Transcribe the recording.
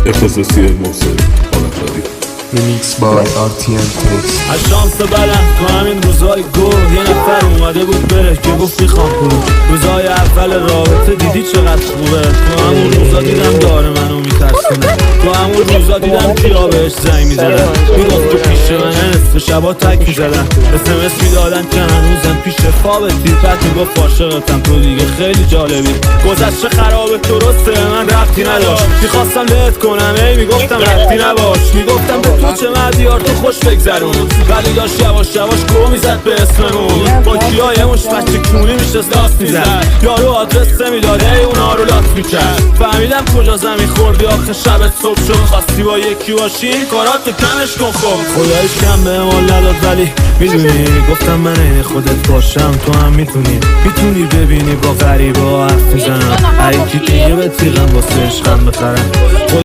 اختصاصی محسن آنفرادی Remix by RTM Text. از شانس بدن تو همین روزای گل یه نفر اومده بود بره که گفت میخوام پول. روزای اول رابطه دیدی چقدر خوبه. تو همون روزا دیدم داره منو میترسونه. تو همون روزا دیدم کیا بهش زنگ میزدن میگفت تو پیش منه نصف شبا تک میزدن SMS میدادن که هنوزم پیش خوابتی. بعد میگفت عاشقتم تو دیگه خیلی جالبی. گذشته خرابه درسته من ربطی نداشت. میخواستم لت کنم ای میگفتم ربطی نباش. میگفتم به تو چه مدیار تو خوش بگذرون. ولی داشت یواش یواش گو میزد به اسممون. با کیای مش بچه کونی میشست لاست میزد. یارو آدرس نمیداد ای اونا رو لاست میکرد. فهمیدم کجا زمین خوردی آخه شبت صبح شد. خواستی با یکی باشی این کارات تو کمش کن خب. خدایش کم به مال نداد ولی میدونی گفتم من این خودت باشم تو هم میتونی ببینی با غریبه ها حرف میزنم. هر یکی دیگه به تیغم واسه عشقم بخرم.